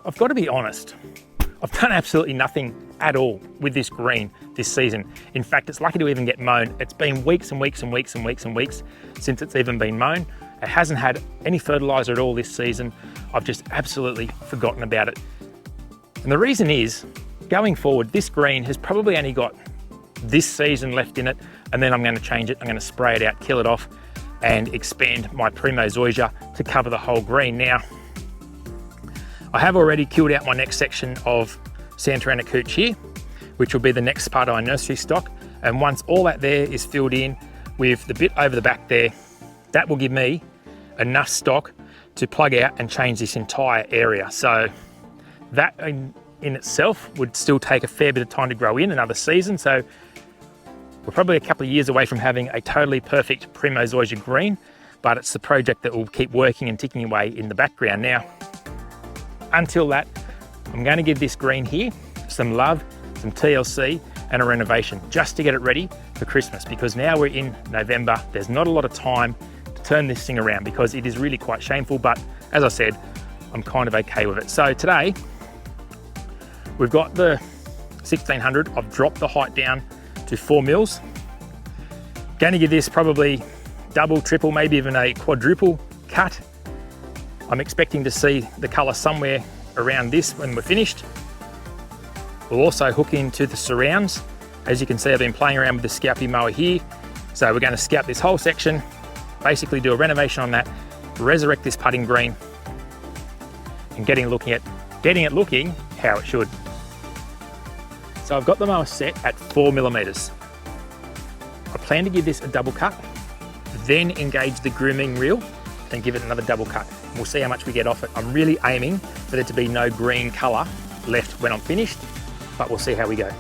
I've got to be honest, I've done absolutely nothing at all with this green this season. In fact, it's lucky to even get mown. It's been weeks and weeks and weeks and weeks and weeks since it's even been mown. It hasn't had any fertilizer at all this season. I've just absolutely forgotten about it. And the reason is, going forward, this green has probably only got this season left in it, and then I'm going to change it. I'm going to spray it out, kill it off, and expand my primo zoysia to cover the whole green. Now, I have already killed out my next section of Santarana cooch here, which will be the next part of my nursery stock. And once all that there is filled in with the bit over the back there, that will give me enough stock to plug out and change this entire area. So that in itself would still take a fair bit of time to grow in, another season. So we're probably a couple of years away from having a totally perfect primo zoysia green, but it's the project that will keep working and ticking away in the background. Now, until that, I'm going to give this green here some love, some TLC and a renovation, just to get it ready for Christmas, because now we're in November. There's not a lot of time to turn this thing around because it is really quite shameful, but as I said, I'm kind of okay with it. So today, we've got the 1600. I've dropped the height down to 4 mils. Going to give this probably double, triple, maybe even a quadruple cut. I'm expecting to see the colour somewhere around this when we're finished. We'll also hook into the surrounds. As you can see, I've been playing around with the scalpy mower here. So we're going to scalp this whole section, basically do a renovation on that, resurrect this putting green, and getting it looking how it should. So I've got the mower set at 4 millimeters. I plan to give this a double cut, then engage the grooming reel and give it another double cut. We'll see how much we get off it. I'm really aiming for there to be no green colour left when I'm finished, but we'll see how we go.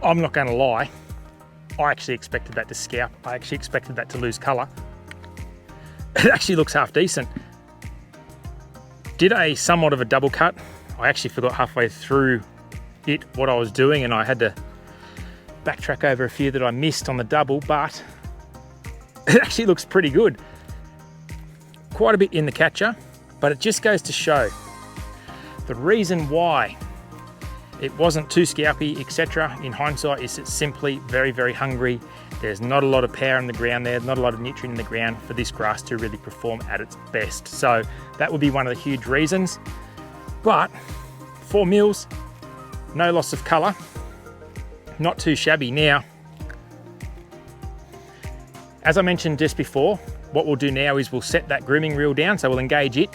I'm not going to lie, I actually expected that to scalp. I actually expected that to lose colour. It actually looks half decent. Did a somewhat of a double cut. I actually forgot halfway through it what I was doing, and I had to backtrack over a few that I missed on the double, but it actually looks pretty good. Quite a bit in the catcher, but it just goes to show the reason why it wasn't too scalpy, etc. in hindsight is it's simply very, very hungry. There's not a lot of power in the ground there, not a lot of nutrient in the ground for this grass to really perform at its best. So that would be one of the huge reasons. But 4 mils, no loss of colour, not too shabby. Now, as I mentioned just before, what we'll do now is we'll set that grooming reel down, so we'll engage it,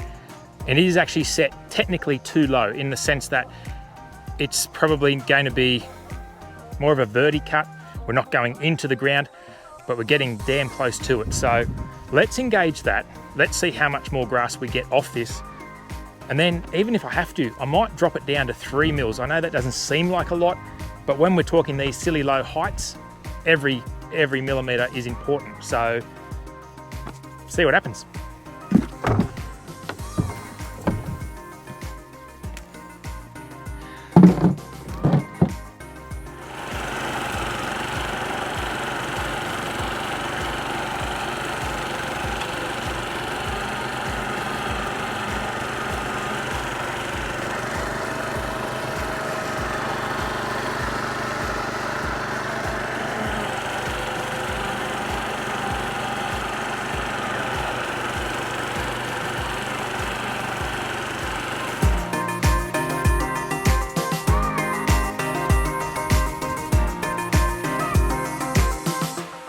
and it is actually set technically too low in the sense that it's probably going to be more of a verti cut. We're not going into the ground, but we're getting damn close to it. So let's engage that. Let's see how much more grass we get off this. And then even if I have to, I might drop it down to 3 mils. I know that doesn't seem like a lot, but when we're talking these silly low heights, every millimeter is important. So see what happens.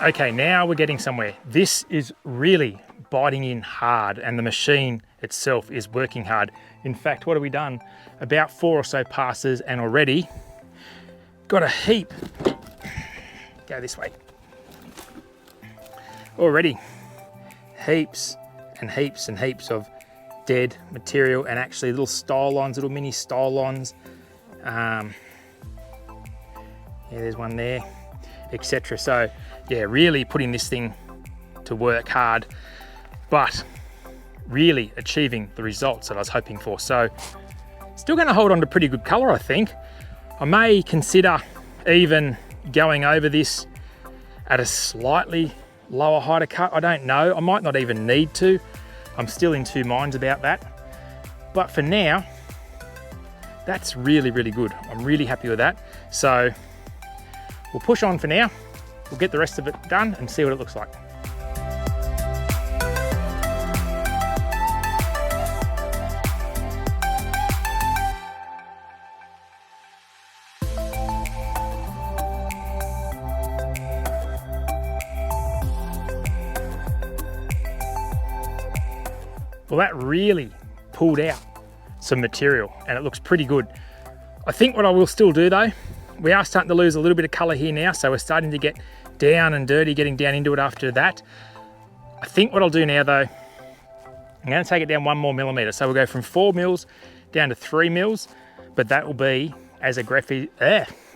Okay, now we're getting somewhere. This is really biting in hard and the machine itself is working hard. In fact, what have we done? About 4 or so passes and already got a heap. Go this way. Already heaps and heaps and heaps of dead material and actually little stylons, little mini stylons. Yeah, there's one there, etc. So yeah, really putting this thing to work hard, but really achieving the results that I was hoping for. So still going to hold on to pretty good colour, I think. I may consider even going over this at a slightly lower height of cut. I don't know, I might not even need to. I'm still in two minds about that. But for now, that's really, really good. I'm really happy with that. So we'll push on for now. We'll get the rest of it done and see what it looks like. Well, that really pulled out some material and it looks pretty good. I think what I will still do though, we are starting to lose a little bit of colour here now, so we're starting to get down and dirty, getting down into it after that. I think what I'll do now though, I'm going to take it down 1 more millimetre. So we'll go from 4 mils down to 3 mils, but that will be as aggressive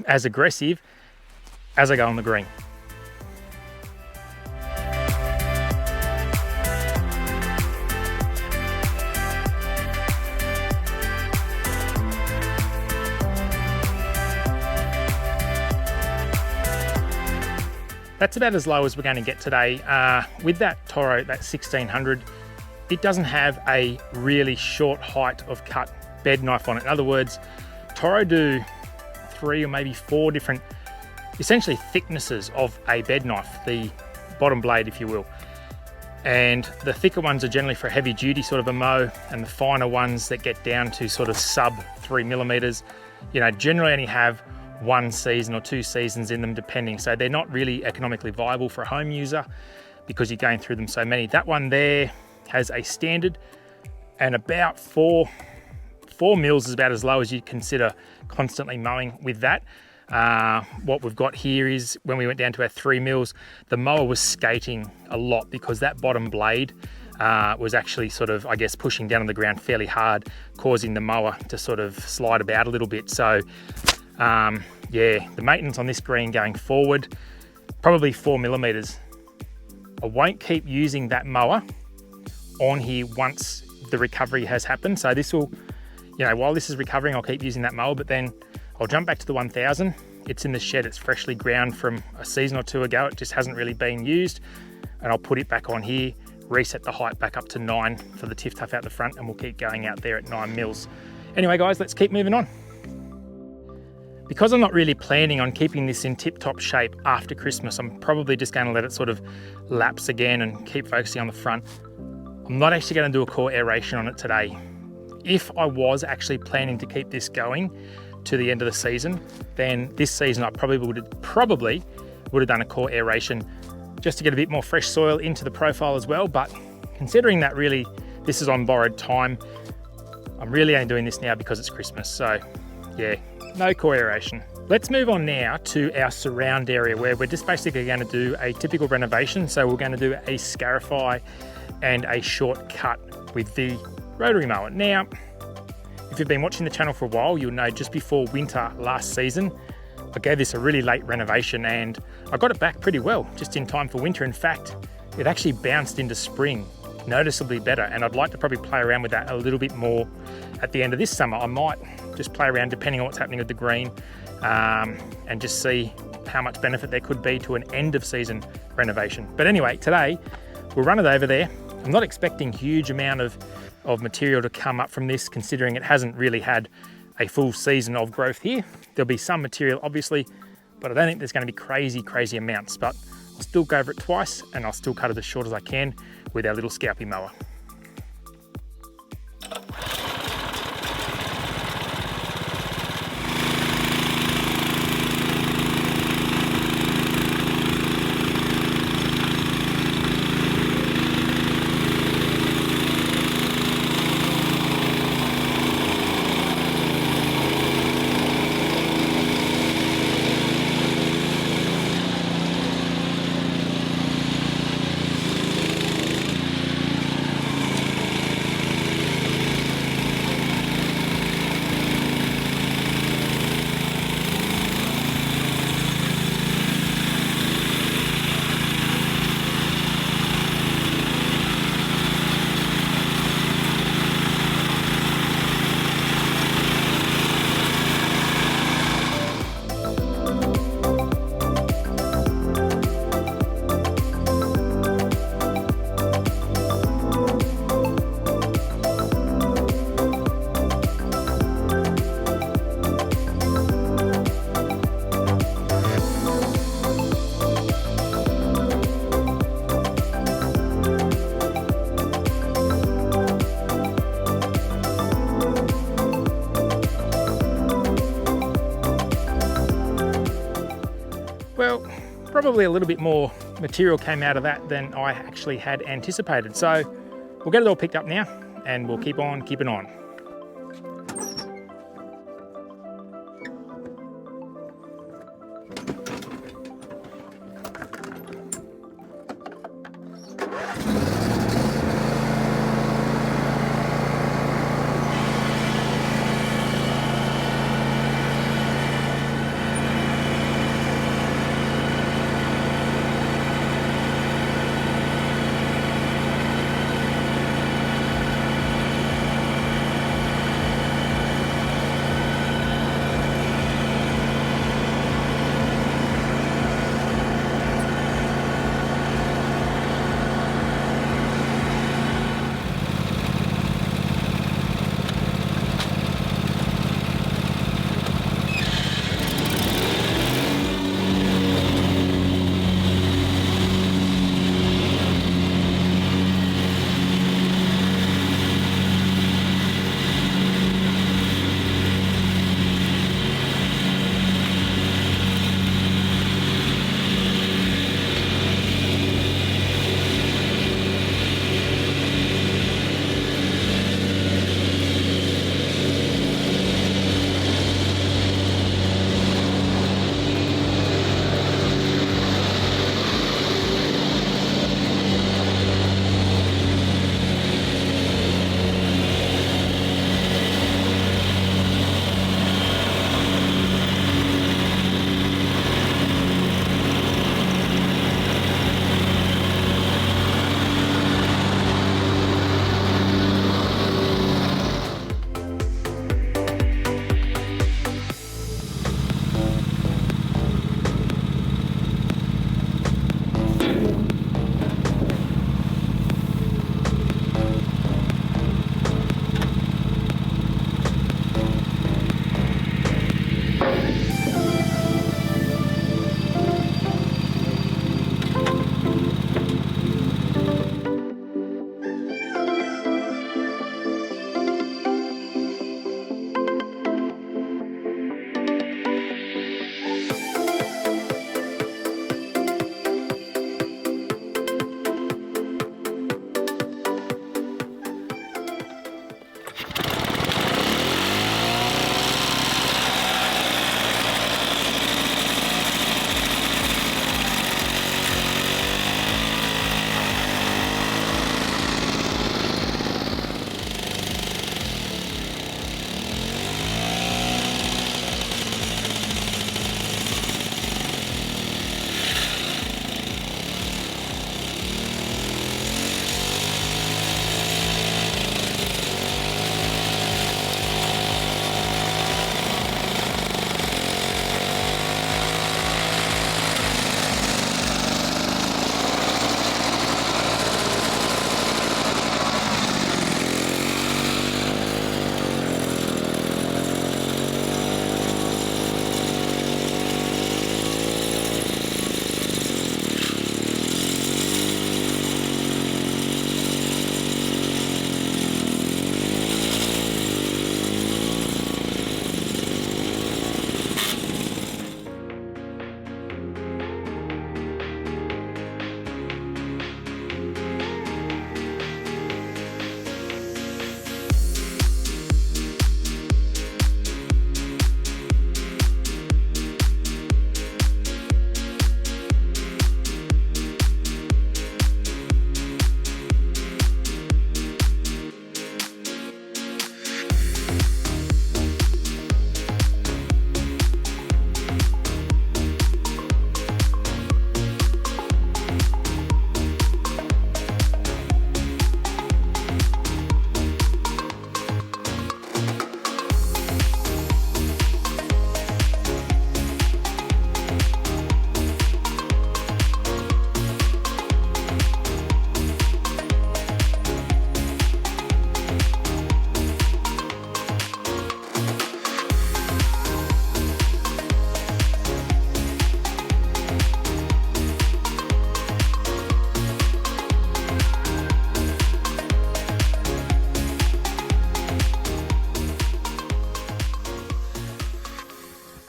as I go on the green. That's about as low as we're going to get today. With that Toro, that 1600, it doesn't have a really short height of cut bed knife on it. In other words, Toro do 3 or maybe 4 different, essentially thicknesses of a bed knife, the bottom blade, if you will. And the thicker ones are generally for heavy duty sort of a mow, and the finer ones that get down to sort of sub 3 millimeters, you know, generally only have 1 season or 2 seasons in them depending, so they're not really economically viable for a home user because you're going through them so many. That one there has a standard, and about 4 mils is about as low as you consider constantly mowing with that. What we've got here is when we went down to our 3 mils, the mower was skating a lot because that bottom blade was actually sort of, I guess, pushing down on the ground fairly hard, causing the mower to sort of slide about a little bit. So yeah, the maintenance on this green going forward, probably 4 millimeters. I won't keep using that mower on here once the recovery has happened. So this will, you know, while this is recovering, I'll keep using that mower, but then I'll jump back to the 1000. It's in the shed, it's freshly ground from a season or 2 ago. It just hasn't really been used. And I'll put it back on here, reset the height back up to 9 for the Tiff Tuff out the front, and we'll keep going out there at 9 mils. Anyway, guys, let's keep moving on. Because I'm not really planning on keeping this in tip-top shape after Christmas, I'm probably just going to let it sort of lapse again and keep focusing on the front. I'm not actually going to do a core aeration on it today. If I was actually planning to keep this going to the end of the season, then this season I probably would have done a core aeration just to get a bit more fresh soil into the profile as well. But considering that really this is on borrowed time, I'm really only doing this now because it's Christmas. So yeah, no core aeration. Let's move on now to our surround area where we're just basically going to do a typical renovation. So we're going to do a scarify and a short cut with the rotary mower. Now, if you've been watching the channel for a while, you'll know just before winter last season, I gave this a really late renovation and I got it back pretty well, just in time for winter. In fact, it actually bounced into spring noticeably better, and I'd like to probably play around with that a little bit more at the end of this summer. I might just play around depending on what's happening with the green and just see how much benefit there could be to an end of season renovation. But anyway, today we'll run it over there. I'm not expecting huge amount of material to come up from this, considering it hasn't really had a full season of growth here. There'll be some material obviously, but I don't think there's going to be crazy amounts. But I'll still go over it twice and I'll still cut it as short as I can with our little scalpy mower. probably a little bit more material came out of that than I actually had anticipated. So we'll get it all picked up now and we'll keep on keeping on.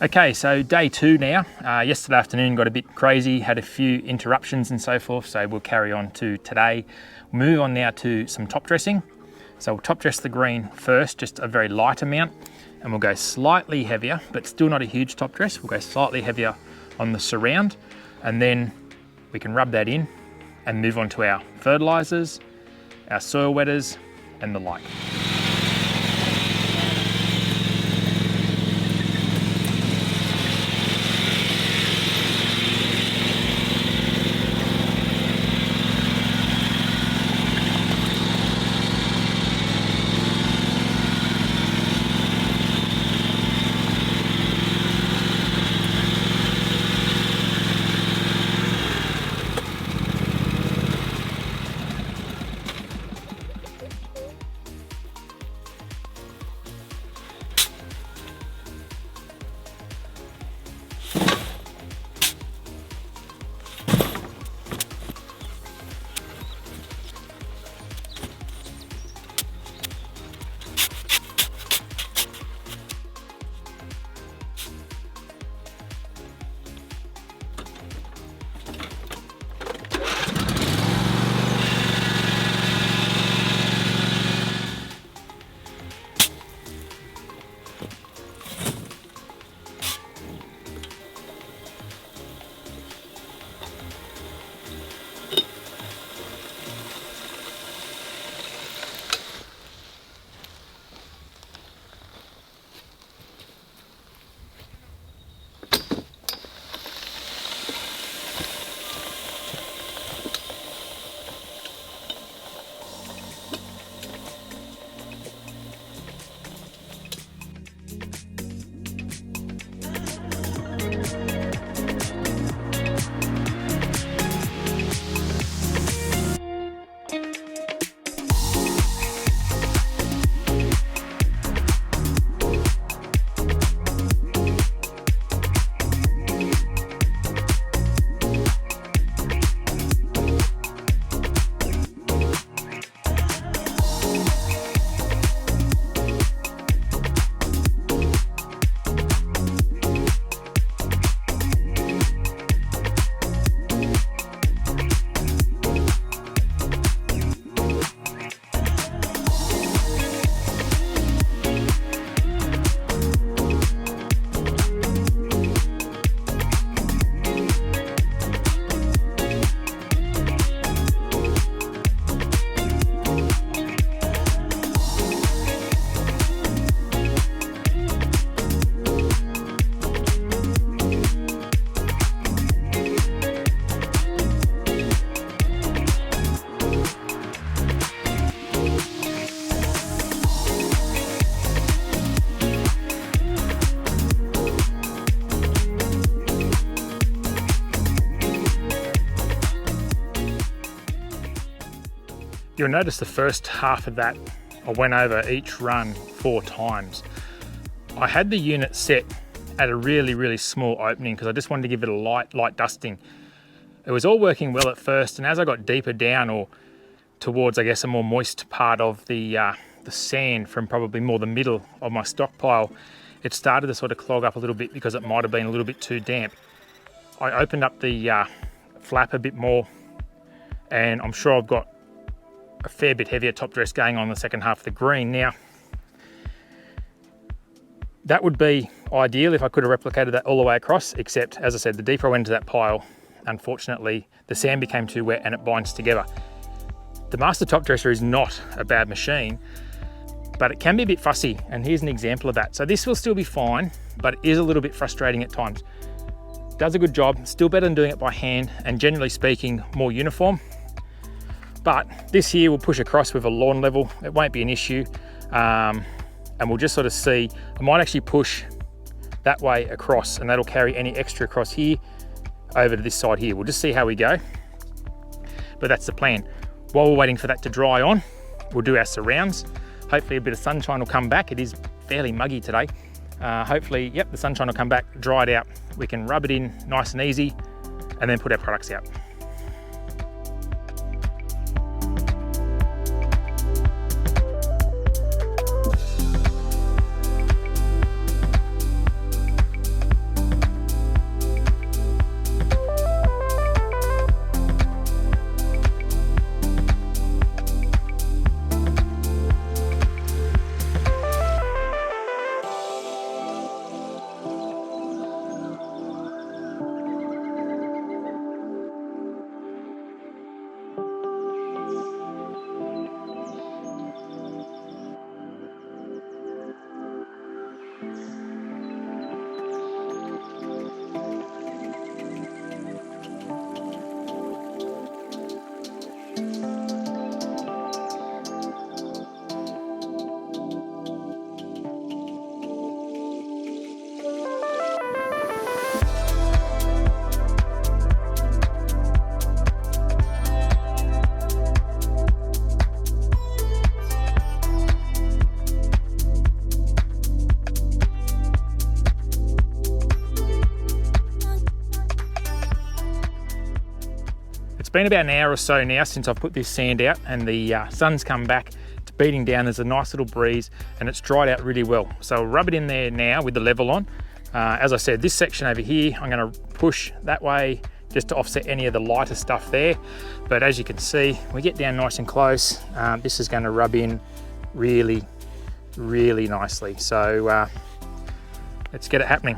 Okay, so day 2 now. Yesterday afternoon got a bit crazy, had a few interruptions and so forth, so we'll carry on to today. We'll move on now to some top dressing. So we'll top dress the green first, just a very light amount, and we'll go slightly heavier, but still not a huge top dress. We'll go slightly heavier on the surround, and then we can rub that in and move on to our fertilizers, our soil wetters, and the like. You'll notice the first half of that, I went over each run 4 times. I had the unit set at a really small opening because I just wanted to give it a light dusting. It was all working well at first, and as I got deeper down or towards, I guess, a more moist part of the sand from probably more the middle of my stockpile, it started to sort of clog up a little bit because it might have been a little bit too damp. I opened up the flap a bit more, and I'm sure I've got a fair bit heavier top dress going on the second half of the green. Now, that would be ideal if I could have replicated that all the way across, except, as I said, the deeper I went into that pile, unfortunately, the sand became too wet and it binds together. The Master Top Dresser is not a bad machine, but it can be a bit fussy, and here's an example of that. So this will still be fine, but it is a little bit frustrating at times. Does a good job, still better than doing it by hand, and generally speaking, more uniform. But this here will push across with a lawn level. It won't be an issue. And we'll just sort of see. I might actually push that way across, and that'll carry any extra across here over to this side here. We'll just see how we go. But that's the plan. While we're waiting for that to dry on, we'll do our surrounds. Hopefully a bit of sunshine will come back. It is fairly muggy today. Hopefully, yep, the sunshine will come back, dry it out. We can rub it in nice and easy, and then put our products out. It's been about an hour or so now since I've put this sand out, and the sun's come back. It's beating down, there's a nice little breeze, and it's dried out really well. So I'll rub it in there now with the level on. As I said, this section over here, I'm going to push that way just to offset any of the lighter stuff there. But as you can see, we get down nice and close. This is going to rub in really, really nicely. So let's get it happening.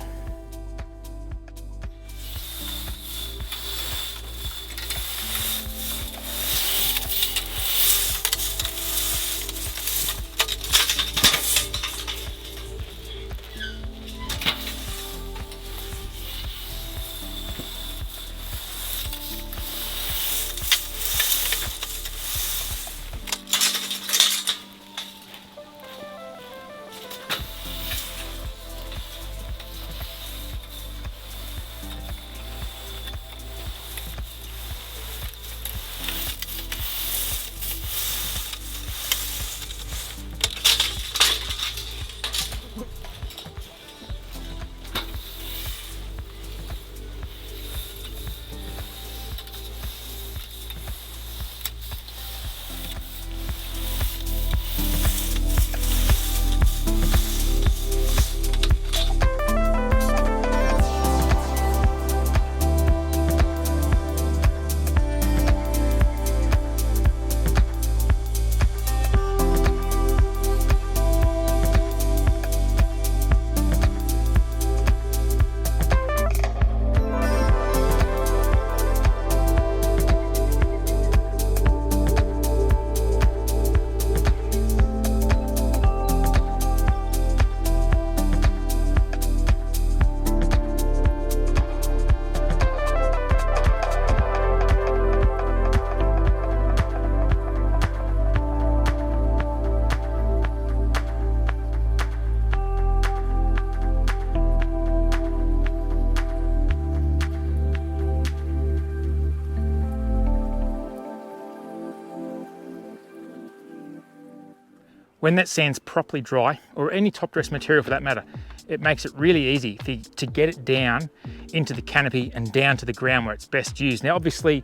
When that sand's properly dry, or any top dress material for that matter, it makes it really easy to get it down into the canopy and down to the ground where it's best used. Now obviously,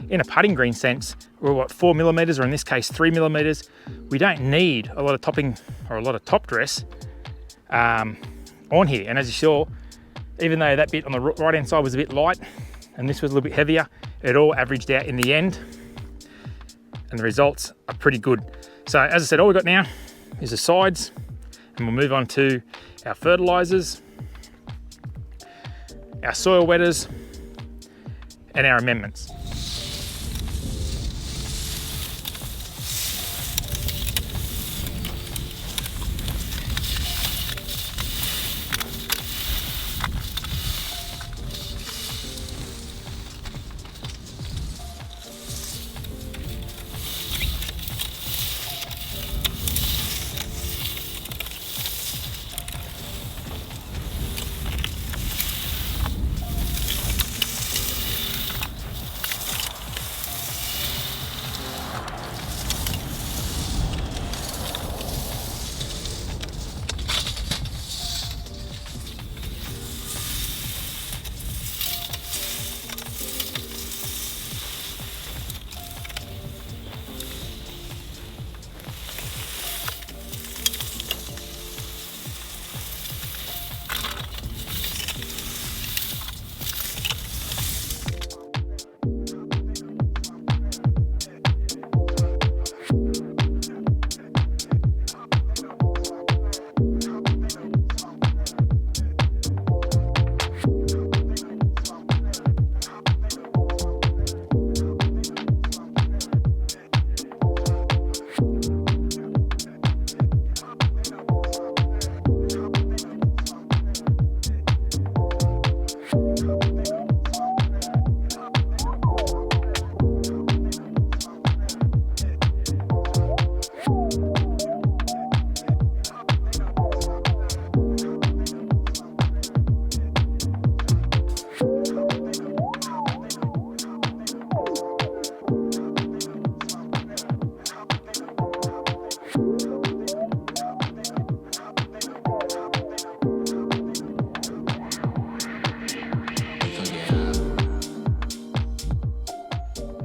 in a putting green sense, we're what, 4 millimeters, or in this case 3 millimeters. We don't need a lot of topping or a lot of top dress on here. And as you saw, even though that bit on the right hand side was a bit light and this was a little bit heavier, it all averaged out in the end, and the results are pretty good. So as I said, all we've got now is the sides, and we'll move on to our fertilizers, our soil wetters, and our amendments.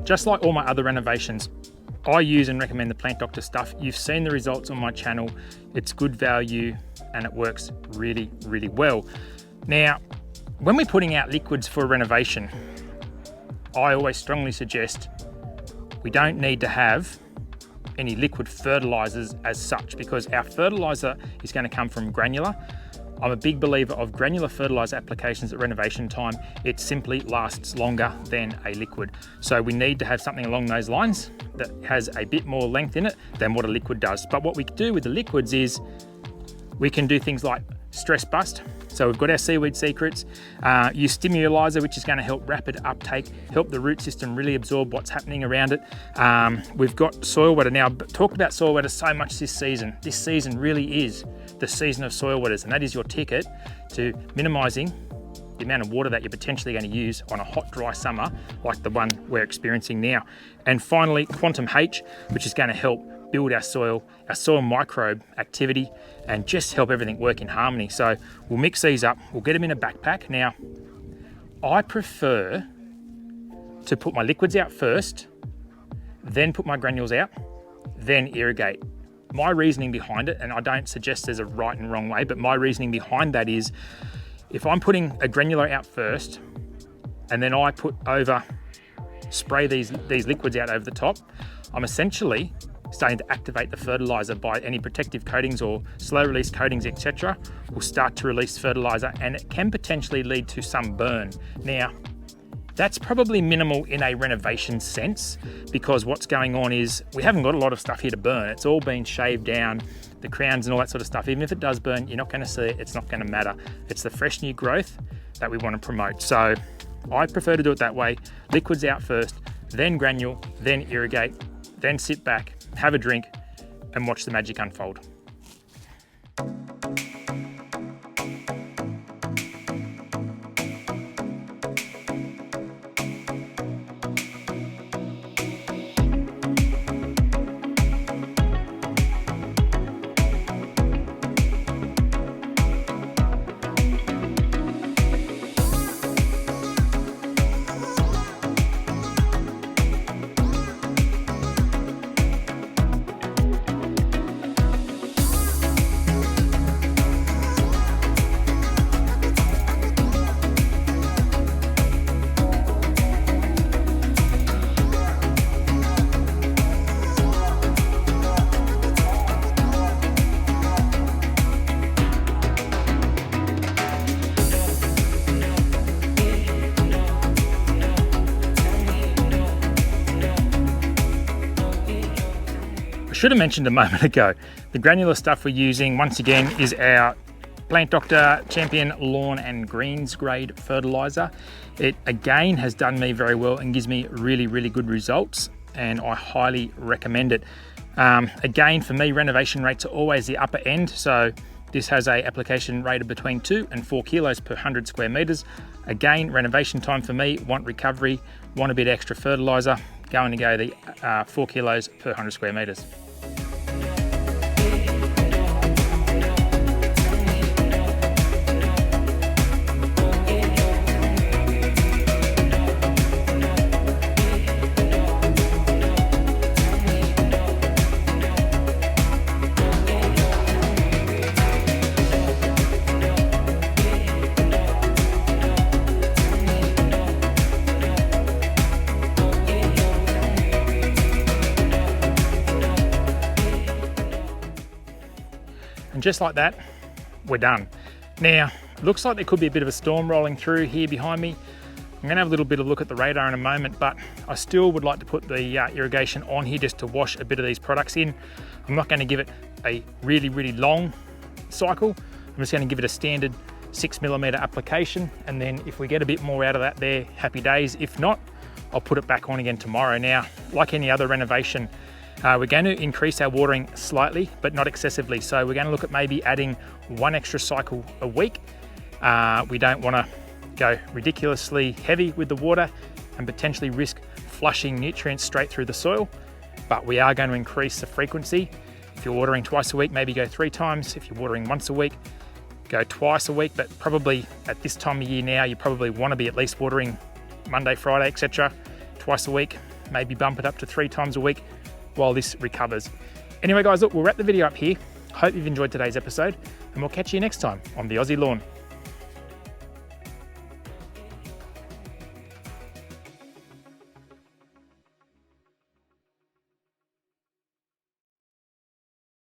just like all my other renovations, I use and recommend the Plant Doctor stuff. You've seen the results on my channel. It's good value and it works really, really well. Now, when we're putting out liquids for a renovation, I always strongly suggest we don't need to have any liquid fertilizers as such, because our fertilizer is going to come from granular. I'm a big believer of granular fertilizer applications at renovation time. It simply lasts longer than a liquid. So we need to have something along those lines that has a bit more length in it than what a liquid does. But what we do with the liquids is we can do things like stress bust. So we've got our Seaweed Secrets, use Stimulizer, which is going to help rapid uptake, help the root system really absorb what's happening around it. We've got soil wetter. Now, talked about soil wetter so much this season. This season really is the season of soil wetters, and that is your ticket to minimising the amount of water that you're potentially going to use on a hot, dry summer like the one we're experiencing now. And finally, Quantum H, which is going to help build our soil microbe activity, and just help everything work in harmony. So we'll mix these up, we'll get them in a backpack. Now, I prefer to put my liquids out first, then put my granules out, then irrigate. My reasoning behind it, and I don't suggest there's a right and wrong way, but my reasoning behind that is, if I'm putting a granular out first, and then I spray these liquids out over the top, I'm essentially starting to activate the fertilizer by any protective coatings or slow release coatings, etc. will start to release fertilizer, and it can potentially lead to some burn. Now, that's probably minimal in a renovation sense, because what's going on is we haven't got a lot of stuff here to burn. It's all been shaved down, the crowns and all that sort of stuff. Even if it does burn, you're not going to see it, it's not going to matter. It's the fresh new growth that we want to promote. So I prefer to do it that way. Liquids out first, then granule, then irrigate, then sit back, have a drink, and watch the magic unfold. Should have mentioned a moment ago, the granular stuff we're using, once again, is our Plant Doctor Champion Lawn and Greens grade fertilizer. It again has done me very well and gives me really, really good results, and I highly recommend it. Again, for me, renovation rates are always the upper end, so this has a application rate of between 2 and 4 kilos per 100 square meters. Again, renovation time for me, want recovery, want a bit extra fertilizer, going to go the 4 kilos per 100 square meters. And just like that, we're done. Now, looks like there could be a bit of a storm rolling through here behind me. I'm gonna have a little bit of a look at the radar in a moment, but I still would like to put the irrigation on here just to wash a bit of these products in. I'm not gonna give it a really, really long cycle. I'm just gonna give it a standard 6mm application, and then if we get a bit more out of that there, happy days. If not, I'll put it back on again tomorrow. Now, like any other renovation, we're going to increase our watering slightly, but not excessively. So we're going to look at maybe adding 1 extra cycle a week. We don't want to go ridiculously heavy with the water and potentially risk flushing nutrients straight through the soil, but we are going to increase the frequency. If you're watering twice a week, maybe go 3 times. If you're watering once a week, go twice a week. But probably at this time of year now, you probably want to be at least watering Monday, Friday, etc. twice a week. maybe bump it up to 3 times a week while this recovers. Anyway guys, look, we'll wrap the video up here. Hope you've enjoyed today's episode, and we'll catch you next time on the Aussie Lawn.